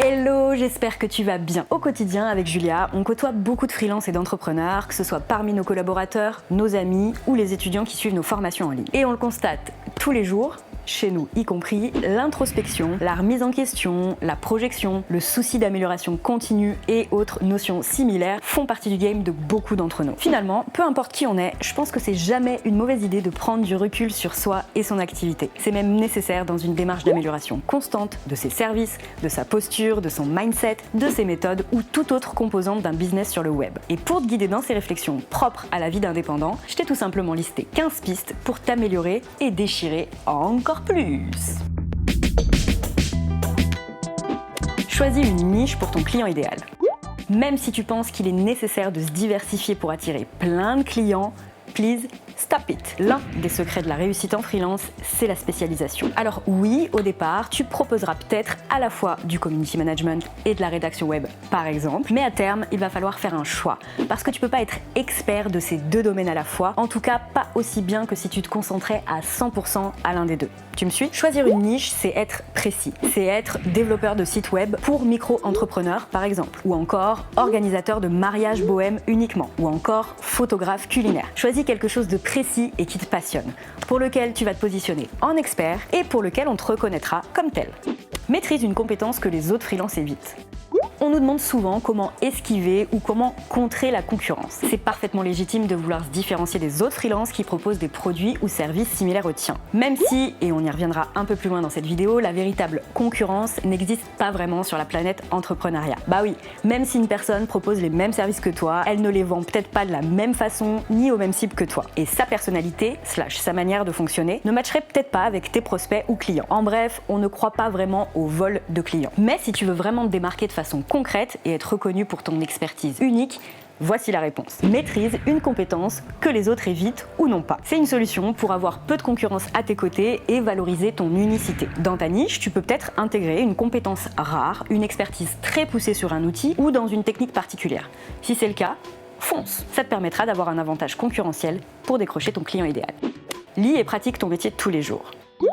Hello, j'espère que tu vas bien. Au quotidien, avec Julia, on côtoie beaucoup de freelances et d'entrepreneurs, que ce soit parmi nos collaborateurs, nos amis ou les étudiants qui suivent nos formations en ligne. Et on le constate tous les jours, chez nous y compris, l'introspection, la remise en question, la projection, le souci d'amélioration continue et autres notions similaires font partie du game de beaucoup d'entre nous. Finalement, peu importe qui on est, je pense que c'est jamais une mauvaise idée de prendre du recul sur soi et son activité. C'est même nécessaire dans une démarche d'amélioration constante de ses services, de sa posture, de son mindset, de ses méthodes ou toute autre composante d'un business sur le web. Et pour te guider dans ces réflexions propres à la vie d'indépendant, je t'ai tout simplement listé 15 pistes pour t'améliorer et déchirer encore plus. Choisis une niche pour ton client idéal. Même si tu penses qu'il est nécessaire de se diversifier pour attirer plein de clients, please stop it. L'un des secrets de la réussite en freelance, c'est la spécialisation. Alors oui, au départ, tu proposeras peut-être à la fois du community management et de la rédaction web, par exemple, mais à terme, il va falloir faire un choix, parce que tu peux pas être expert de ces deux domaines à la fois, en tout cas pas aussi bien que si tu te concentrais à 100% à l'un des deux. Tu me suis? Choisir une niche, c'est être précis. C'est être développeur de site web pour micro-entrepreneurs, par exemple, ou encore organisateur de mariage bohème uniquement, ou encore photographe culinaire. Choisis quelque chose de précis et qui te passionne, pour lequel tu vas te positionner en expert et pour lequel on te reconnaîtra comme tel. Maîtrise une compétence que les autres freelances évitent. On nous demande souvent comment esquiver ou comment contrer la concurrence. C'est parfaitement légitime de vouloir se différencier des autres freelances qui proposent des produits ou services similaires aux tiens. Même si, et on y reviendra un peu plus loin dans cette vidéo, la véritable concurrence n'existe pas vraiment sur la planète entrepreneuriat. Bah oui, même si une personne propose les mêmes services que toi, elle ne les vend peut-être pas de la même façon ni aux mêmes cibles que toi. Et sa personnalité, sa manière de fonctionner, ne matcherait peut-être pas avec tes prospects ou clients. En bref, on ne croit pas vraiment au vol de clients. Mais si tu veux vraiment te démarquer de façon concrète et être reconnu pour ton expertise unique, voici la réponse. Maîtrise une compétence que les autres évitent ou non pas. C'est une solution pour avoir peu de concurrence à tes côtés et valoriser ton unicité. Dans ta niche, tu peux peut-être intégrer une compétence rare, une expertise très poussée sur un outil ou dans une technique particulière. Si c'est le cas, fonce. Ça te permettra d'avoir un avantage concurrentiel pour décrocher ton client idéal. Lis et pratique ton métier tous les jours.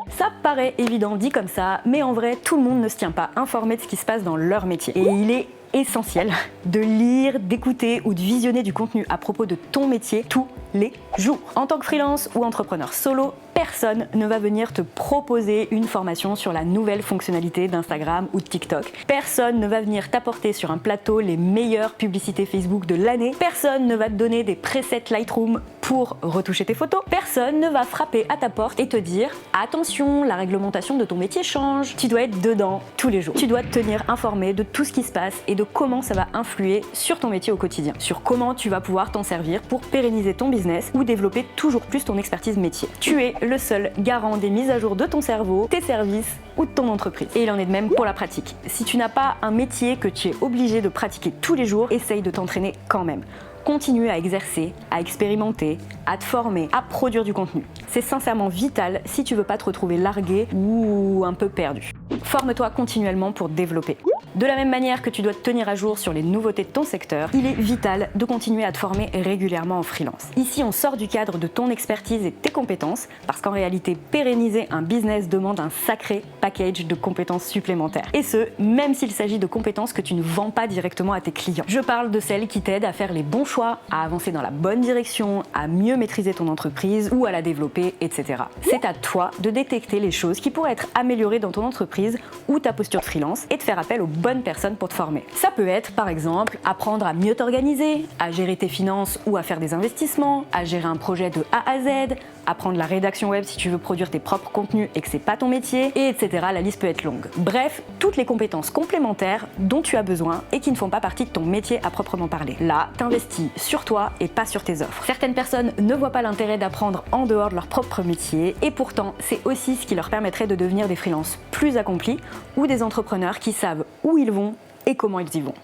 Ça paraît évident dit comme ça, mais en vrai, tout le monde ne se tient pas informé de ce qui se passe dans leur métier. Et il est essentiel de lire, d'écouter ou de visionner du contenu à propos de ton métier tous les jours. En tant que freelance ou entrepreneur solo, personne ne va venir te proposer une formation sur la nouvelle fonctionnalité d'Instagram ou de TikTok. Personne ne va venir t'apporter sur un plateau les meilleures publicités Facebook de l'année. Personne ne va te donner des presets Lightroom pour retoucher tes photos. Personne ne va frapper à ta porte et te dire « Attention, la réglementation de ton métier change ». Tu dois être dedans tous les jours. Tu dois te tenir informé de tout ce qui se passe et de comment ça va influer sur ton métier au quotidien. Sur comment tu vas pouvoir t'en servir pour pérenniser ton business ou développer toujours plus ton expertise métier. Tu es le seul garant des mises à jour de ton cerveau, tes services ou de ton entreprise. Et il en est de même pour la pratique. Si tu n'as pas un métier que tu es obligé de pratiquer tous les jours, essaye de t'entraîner quand même. Continue à exercer, à expérimenter, à te former, à produire du contenu. C'est sincèrement vital si tu veux pas te retrouver largué ou un peu perdu. Forme-toi continuellement pour te développer. De la même manière que tu dois te tenir à jour sur les nouveautés de ton secteur, il est vital de continuer à te former régulièrement en freelance. Ici, on sort du cadre de ton expertise et de tes compétences, parce qu'en réalité, pérenniser un business demande un sacré package de compétences supplémentaires. Et ce, même s'il s'agit de compétences que tu ne vends pas directement à tes clients. Je parle de celles qui t'aident à faire les bons choix, à avancer dans la bonne direction, à mieux maîtriser ton entreprise ou à la développer, etc. C'est à toi de détecter les choses qui pourraient être améliorées dans ton entreprise ou ta posture de freelance et de faire appel aux bonnes personnes pour te former. Ça peut être, par exemple, apprendre à mieux t'organiser, à gérer tes finances ou à faire des investissements, à gérer un projet de A à Z, apprendre la rédaction web si tu veux produire tes propres contenus et que c'est pas ton métier, et etc. La liste peut être longue. Bref, toutes les compétences complémentaires dont tu as besoin et qui ne font pas partie de ton métier à proprement parler. Là, t'investis sur toi et pas sur tes offres. Certaines personnes ne voient pas l'intérêt d'apprendre en dehors de leur propre métier et pourtant, c'est aussi ce qui leur permettrait de devenir des freelances plus accomplis ou des entrepreneurs qui savent où ils vont et comment ils y vont.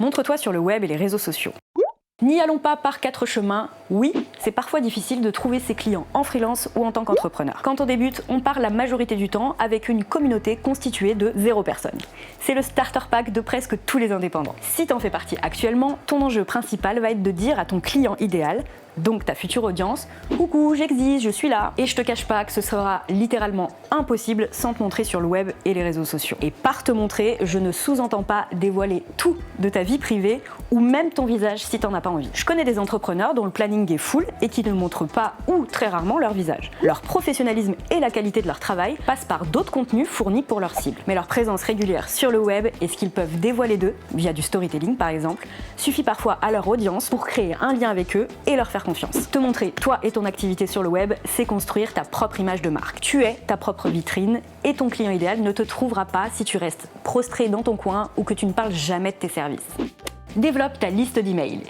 Montre-toi sur le web et les réseaux sociaux. N'y allons pas par quatre chemins. Oui, c'est parfois difficile de trouver ses clients en freelance ou en tant qu'entrepreneur. Quand on débute, on part la majorité du temps avec une communauté constituée de 0 personnes. C'est le starter pack de presque tous les indépendants. Si t'en fais partie actuellement, ton enjeu principal va être de dire à ton client idéal donc ta future audience, coucou, j'existe, je suis là. Et je te cache pas que ce sera littéralement impossible sans te montrer sur le web et les réseaux sociaux. Et par te montrer, je ne sous-entends pas dévoiler tout de ta vie privée ou même ton visage si t'en as pas envie. Je connais des entrepreneurs dont le planning est full et qui ne montrent pas ou très rarement leur visage. Leur professionnalisme et la qualité de leur travail passent par d'autres contenus fournis pour leur cible. Mais leur présence régulière sur le web et ce qu'ils peuvent dévoiler d'eux, via du storytelling par exemple, suffit parfois à leur audience pour créer un lien avec eux et leur faire confiance. Te montrer toi et ton activité sur le web, c'est construire ta propre image de marque. Tu es ta propre vitrine et ton client idéal ne te trouvera pas si tu restes prostré dans ton coin ou que tu ne parles jamais de tes services. Développe ta liste d'emails.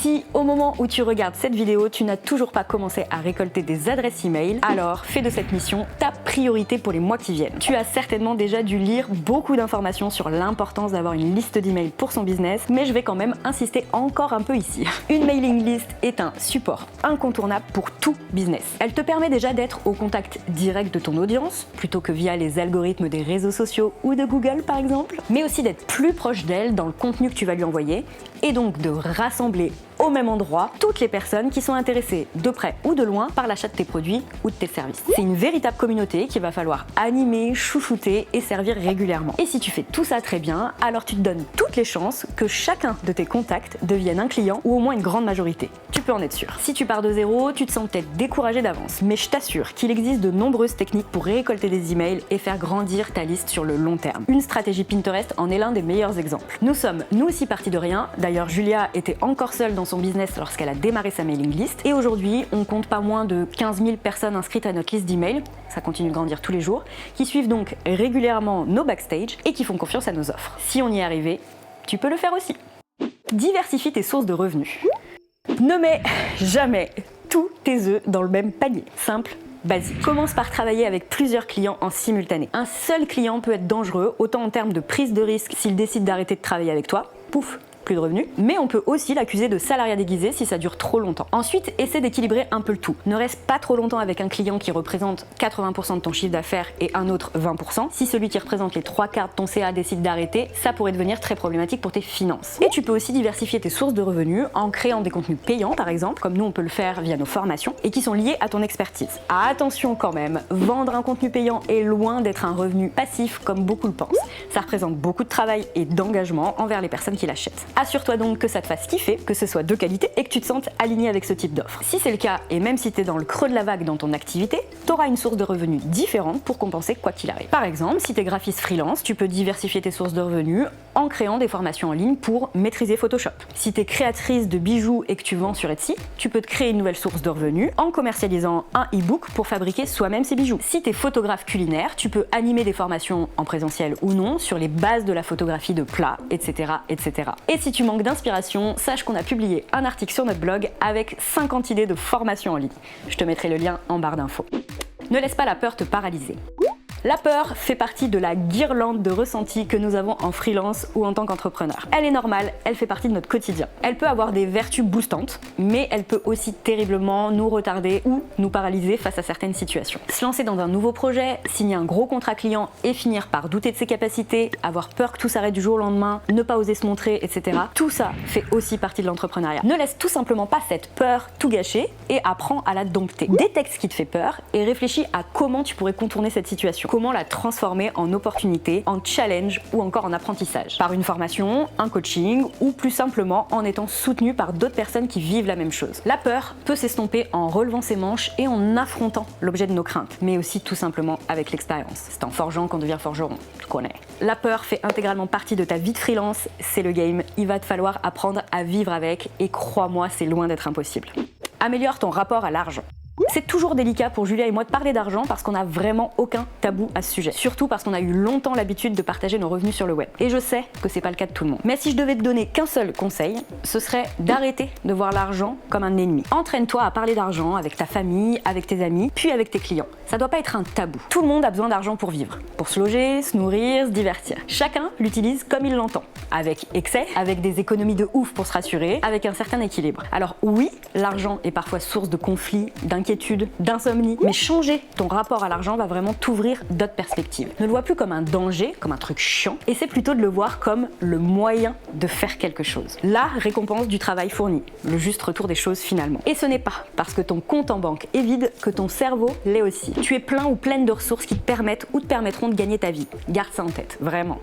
Si au moment où tu regardes cette vidéo, tu n'as toujours pas commencé à récolter des adresses email, alors fais de cette mission ta priorité pour les mois qui viennent. Tu as certainement déjà dû lire beaucoup d'informations sur l'importance d'avoir une liste d'emails pour son business, mais je vais quand même insister encore un peu ici. Une mailing list est un support incontournable pour tout business. Elle te permet déjà d'être au contact direct de ton audience, plutôt que via les algorithmes des réseaux sociaux ou de Google par exemple, mais aussi d'être plus proche d'elle dans le contenu que tu vas lui envoyer, et donc de rassembler au même endroit toutes les personnes qui sont intéressées de près ou de loin par l'achat de tes produits ou de tes services. C'est une véritable communauté qu'il va falloir animer, chouchouter et servir régulièrement. Et si tu fais tout ça très bien, alors tu te donnes toutes les chances que chacun de tes contacts devienne un client ou au moins une grande majorité. Tu peux en être sûr. Si tu pars de zéro, tu te sens peut-être découragé d'avance, mais je t'assure qu'il existe de nombreuses techniques pour récolter des emails et faire grandir ta liste sur le long terme. Une stratégie Pinterest en est l'un des meilleurs exemples. Nous sommes nous aussi partis de rien. D'ailleurs, Julia était encore seule dans son business lorsqu'elle a démarré sa mailing list et aujourd'hui on compte pas moins de 15 000 personnes inscrites à notre liste d'emails, ça continue de grandir tous les jours, qui suivent donc régulièrement nos backstage et qui font confiance à nos offres. Si on y est arrivé, tu peux le faire aussi. Diversifie tes sources de revenus. Ne mets jamais tous tes œufs dans le même panier. Simple, basique. Commence par travailler avec plusieurs clients en simultané. Un seul client peut être dangereux, autant en termes de prise de risque s'il décide d'arrêter de travailler avec toi, pouf, plus de revenus, mais on peut aussi l'accuser de salariat déguisé si ça dure trop longtemps. Ensuite, essaie d'équilibrer un peu le tout. Ne reste pas trop longtemps avec un client qui représente 80% de ton chiffre d'affaires et un autre 20%. Si celui qui représente les 3/4 de ton CA décide d'arrêter, ça pourrait devenir très problématique pour tes finances. Et tu peux aussi diversifier tes sources de revenus en créant des contenus payants par exemple, comme nous on peut le faire via nos formations, et qui sont liés à ton expertise. Attention quand même, vendre un contenu payant est loin d'être un revenu passif comme beaucoup le pensent. Ça représente beaucoup de travail et d'engagement envers les personnes qui l'achètent. Assure-toi donc que ça te fasse kiffer, que ce soit de qualité et que tu te sentes aligné avec ce type d'offre. Si c'est le cas, et même si tu es dans le creux de la vague dans ton activité, tu auras une source de revenus différente pour compenser quoi qu'il arrive. Par exemple, si tu es graphiste freelance, tu peux diversifier tes sources de revenus en créant des formations en ligne pour maîtriser Photoshop. Si tu es créatrice de bijoux et que tu vends sur Etsy, tu peux te créer une nouvelle source de revenus en commercialisant un e-book pour fabriquer soi-même ses bijoux. Si tu es photographe culinaire, tu peux animer des formations en présentiel ou non sur les bases de la photographie de plats, etc. etc. Et si tu manques d'inspiration, sache qu'on a publié un article sur notre blog avec 50 idées de formation en ligne. Je te mettrai le lien en barre d'infos. Ne laisse pas la peur te paralyser. La peur fait partie de la guirlande de ressentis que nous avons en freelance ou en tant qu'entrepreneur. Elle est normale, elle fait partie de notre quotidien. Elle peut avoir des vertus boostantes, mais elle peut aussi terriblement nous retarder ou nous paralyser face à certaines situations. Se lancer dans un nouveau projet, signer un gros contrat client et finir par douter de ses capacités, avoir peur que tout s'arrête du jour au lendemain, ne pas oser se montrer, etc. Tout ça fait aussi partie de l'entrepreneuriat. Ne laisse tout simplement pas cette peur tout gâcher et apprends à la dompter. Détecte ce qui te fait peur et réfléchis à comment tu pourrais contourner cette situation. Comment la transformer en opportunité, en challenge ou encore en apprentissage. Par une formation, un coaching ou plus simplement en étant soutenu par d'autres personnes qui vivent la même chose. La peur peut s'estomper en relevant ses manches et en affrontant l'objet de nos craintes, mais aussi tout simplement avec l'expérience. C'est en forgeant qu'on devient forgeron, tu connais. La peur fait intégralement partie de ta vie de freelance, c'est le game. Il va te falloir apprendre à vivre avec et crois-moi, c'est loin d'être impossible. Améliore ton rapport à l'argent. C'est toujours délicat pour Julia et moi de parler d'argent parce qu'on n'a vraiment aucun tabou à ce sujet. Surtout parce qu'on a eu longtemps l'habitude de partager nos revenus sur le web. Et je sais que c'est pas le cas de tout le monde. Mais si je devais te donner qu'un seul conseil, ce serait d'arrêter de voir l'argent comme un ennemi. Entraîne-toi à parler d'argent avec ta famille, avec tes amis, puis avec tes clients. Ça doit pas être un tabou. Tout le monde a besoin d'argent pour vivre, pour se loger, se nourrir, se divertir. Chacun l'utilise comme il l'entend. Avec excès, avec des économies de ouf pour se rassurer, avec un certain équilibre. Alors oui, l'argent est parfois source de conflits, d'inquiétude, d'inquiétude, d'insomnie. Mais changer ton rapport à l'argent va vraiment t'ouvrir d'autres perspectives. Ne le vois plus comme un danger, comme un truc chiant, essaie plutôt de le voir comme le moyen de faire quelque chose. La récompense du travail fourni, le juste retour des choses finalement. Et ce n'est pas parce que ton compte en banque est vide que ton cerveau l'est aussi. Tu es plein ou pleine de ressources qui te permettent ou te permettront de gagner ta vie. Garde ça en tête, vraiment.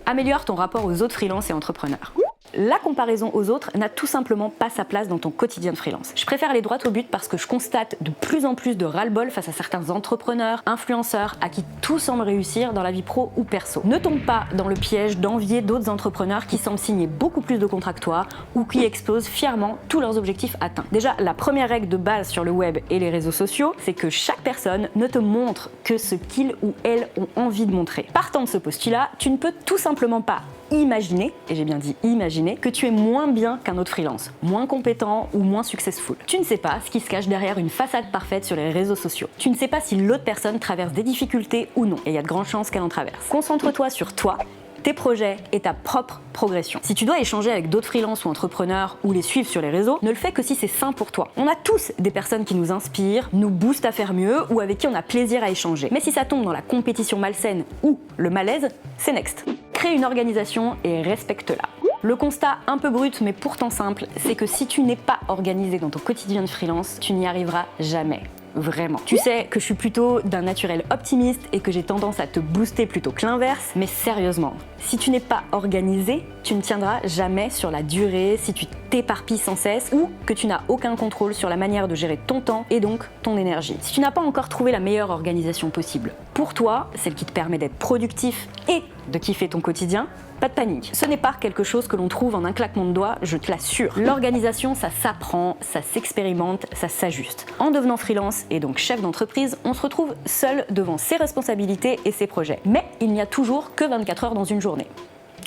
Améliore ton rapport aux autres freelances et entrepreneurs. La comparaison aux autres n'a tout simplement pas sa place dans ton quotidien de freelance. Je préfère aller droit au but parce que je constate de plus en plus de ras-le-bol face à certains entrepreneurs, influenceurs, à qui tout semble réussir dans la vie pro ou perso. Ne tombe pas dans le piège d'envier d'autres entrepreneurs qui semblent signer beaucoup plus de contrats que toi ou qui exposent fièrement tous leurs objectifs atteints. Déjà, la première règle de base sur le web et les réseaux sociaux, c'est que chaque personne ne te montre que ce qu'ils ou elles ont envie de montrer. Partant de ce postulat, tu ne peux tout simplement pas imaginer, et j'ai bien dit imaginer, que tu es moins bien qu'un autre freelance, moins compétent ou moins successful. Tu ne sais pas ce qui se cache derrière une façade parfaite sur les réseaux sociaux. Tu ne sais pas si l'autre personne traverse des difficultés ou non, et il y a de grandes chances qu'elle en traverse. Concentre-toi sur toi, tes projets et ta propre progression. Si tu dois échanger avec d'autres freelances ou entrepreneurs ou les suivre sur les réseaux, ne le fais que si c'est sain pour toi. On a tous des personnes qui nous inspirent, nous boostent à faire mieux ou avec qui on a plaisir à échanger. Mais si ça tombe dans la compétition malsaine ou le malaise, c'est next. Crée une organisation et respecte-la. Le constat un peu brut mais pourtant simple, c'est que si tu n'es pas organisé dans ton quotidien de freelance, tu n'y arriveras jamais. Vraiment. Tu sais que je suis plutôt d'un naturel optimiste et que j'ai tendance à te booster plutôt que l'inverse, mais sérieusement, si tu n'es pas organisé, tu ne tiendras jamais sur la durée si tu t'éparpilles sans cesse ou que tu n'as aucun contrôle sur la manière de gérer ton temps et donc ton énergie. Si tu n'as pas encore trouvé la meilleure organisation possible pour toi, celle qui te permet d'être productif et de kiffer ton quotidien, pas de panique. Ce n'est pas quelque chose que l'on trouve en un claquement de doigts, je te l'assure. L'organisation, ça s'apprend, ça s'expérimente, ça s'ajuste. En devenant freelance et donc chef d'entreprise, on se retrouve seul devant ses responsabilités et ses projets. Mais il n'y a toujours que 24 heures dans une journée.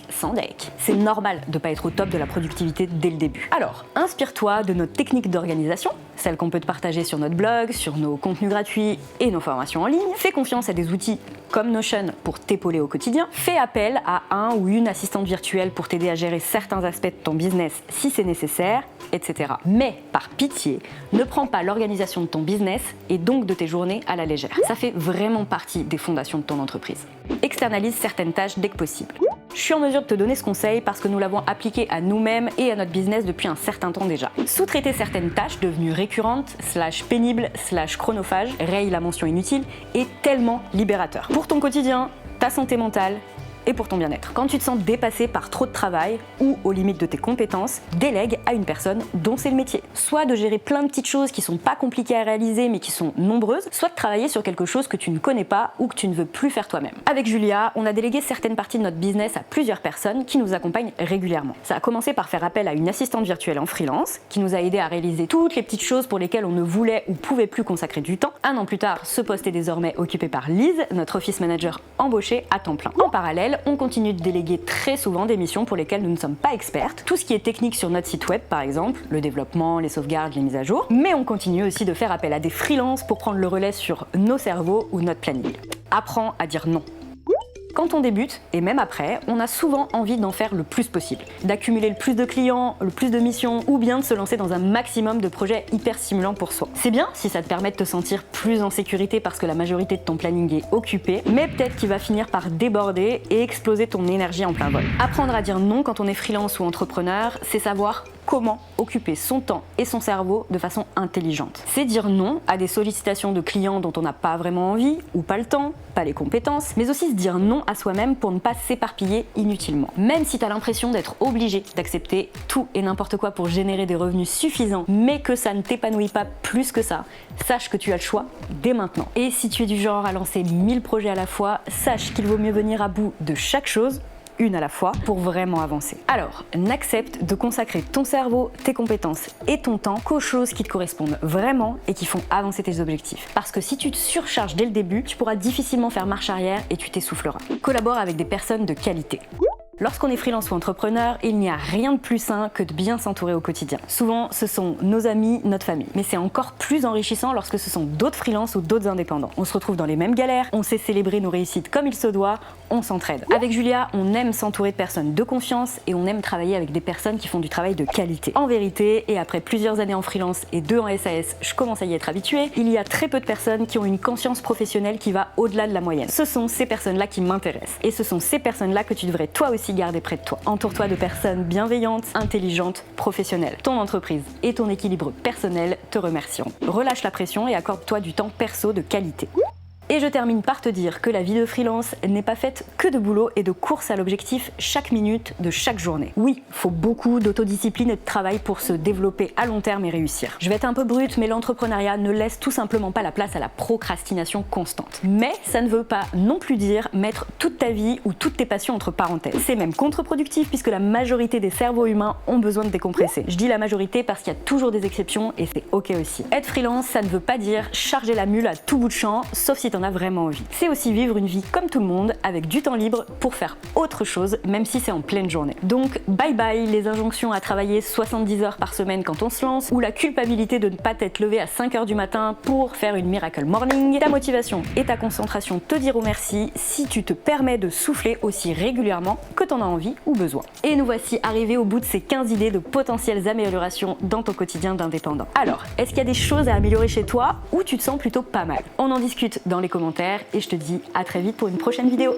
Sans deck. C'est normal de ne pas être au top de la productivité dès le début. Alors, inspire-toi de notre technique d'organisation, celle qu'on peut te partager sur notre blog, sur nos contenus gratuits et nos formations en ligne. Fais confiance à des outils comme Notion pour t'épauler au quotidien. Fais appel à un ou une assistante virtuelle pour t'aider à gérer certains aspects de ton business si c'est nécessaire, etc. Mais, par pitié, ne prends pas l'organisation de ton business et donc de tes journées à la légère. Ça fait vraiment partie des fondations de ton entreprise. Externalise certaines tâches dès que possible. Je suis en mesure de te donner ce conseil parce que nous l'avons appliqué à nous-mêmes et à notre business depuis un certain temps déjà. Sous-traiter certaines tâches devenues récurrentes, pénibles, chronophages, raye la mention inutile, est tellement libérateur. Pour ton quotidien, ta santé mentale et pour ton bien-être. Quand tu te sens dépassé par trop de travail ou aux limites de tes compétences, délègue à une personne dont c'est le métier. Soit de gérer plein de petites choses qui sont pas compliquées à réaliser mais qui sont nombreuses, soit de travailler sur quelque chose que tu ne connais pas ou que tu ne veux plus faire toi-même. Avec Julia, on a délégué certaines parties de notre business à plusieurs personnes qui nous accompagnent régulièrement. Ça a commencé par faire appel à une assistante virtuelle en freelance qui nous a aidé à réaliser toutes les petites choses pour lesquelles on ne voulait ou pouvait plus consacrer du temps. Un an plus tard, ce poste est désormais occupé par Lise, notre office manager embauchée à temps plein. En parallèle, on continue de déléguer très souvent des missions pour lesquelles nous ne sommes pas expertes. Tout ce qui est technique sur notre site web, par exemple, le développement, les sauvegardes, les mises à jour. Mais on continue aussi de faire appel à des freelances pour prendre le relais sur nos cerveaux ou notre planning. Apprends à dire non. Quand on débute, et même après, on a souvent envie d'en faire le plus possible, d'accumuler le plus de clients, le plus de missions, ou bien de se lancer dans un maximum de projets hyper stimulants pour soi. C'est bien si ça te permet de te sentir plus en sécurité parce que la majorité de ton planning est occupé, mais peut-être qu'il va finir par déborder et exploser ton énergie en plein vol. Apprendre à dire non quand on est freelance ou entrepreneur, c'est savoir comment occuper son temps et son cerveau de façon intelligente. C'est dire non à des sollicitations de clients dont on n'a pas vraiment envie, ou pas le temps, pas les compétences, mais aussi se dire non à soi-même pour ne pas s'éparpiller inutilement. Même si tu as l'impression d'être obligé d'accepter tout et n'importe quoi pour générer des revenus suffisants, mais que ça ne t'épanouit pas plus que ça, sache que tu as le choix dès maintenant. Et si tu es du genre à lancer 1000 projets à la fois, sache qu'il vaut mieux venir à bout de chaque chose, une à la fois, pour vraiment avancer. Alors, n'accepte de consacrer ton cerveau, tes compétences et ton temps qu'aux choses qui te correspondent vraiment et qui font avancer tes objectifs. Parce que si tu te surcharges dès le début, tu pourras difficilement faire marche arrière et tu t'essouffleras. Collabore avec des personnes de qualité. Lorsqu'on est freelance ou entrepreneur, il n'y a rien de plus sain que de bien s'entourer au quotidien. Souvent, ce sont nos amis, notre famille. Mais c'est encore plus enrichissant lorsque ce sont d'autres freelances ou d'autres indépendants. On se retrouve dans les mêmes galères, on sait célébrer nos réussites comme il se doit, on s'entraide. Avec Julia, on aime s'entourer de personnes de confiance et on aime travailler avec des personnes qui font du travail de qualité. En vérité, et après plusieurs années en freelance et 2 en SAS, je commence à y être habituée, il y a très peu de personnes qui ont une conscience professionnelle qui va au-delà de la moyenne. Ce sont ces personnes-là qui m'intéressent. Et ce sont ces personnes-là que tu devrais toi aussi garder près de toi. Entoure-toi de personnes bienveillantes, intelligentes, professionnelles. Ton entreprise et ton équilibre personnel te remercieront. Relâche la pression et accorde-toi du temps perso de qualité. Et je termine par te dire que la vie de freelance n'est pas faite que de boulot et de course à l'objectif chaque minute de chaque journée. Oui, faut beaucoup d'autodiscipline et de travail pour se développer à long terme et réussir. Je vais être un peu brute, mais l'entrepreneuriat ne laisse tout simplement pas la place à la procrastination constante. Mais ça ne veut pas non plus dire mettre toute ta vie ou toutes tes passions entre parenthèses. C'est même contre-productif puisque la majorité des cerveaux humains ont besoin de décompresser. Je dis la majorité parce qu'il y a toujours des exceptions et c'est ok aussi. Être freelance, ça ne veut pas dire charger la mule à tout bout de champ, sauf si t'en as vraiment envie. C'est aussi vivre une vie comme tout le monde, avec du temps libre pour faire autre chose, même si c'est en pleine journée. Donc bye bye les injonctions à travailler 70 heures par semaine quand on se lance, ou la culpabilité de ne pas t'être levé à 5 heures du matin pour faire une miracle morning. Ta motivation et ta concentration te diront merci si tu te permets de souffler aussi régulièrement que t'en as envie ou besoin. Et nous voici arrivés au bout de ces 15 idées de potentielles améliorations dans ton quotidien d'indépendant. Alors, est-ce qu'il y a des choses à améliorer chez toi ou tu te sens plutôt pas mal? On en discute dans les commentaires et je te dis à très vite pour une prochaine vidéo.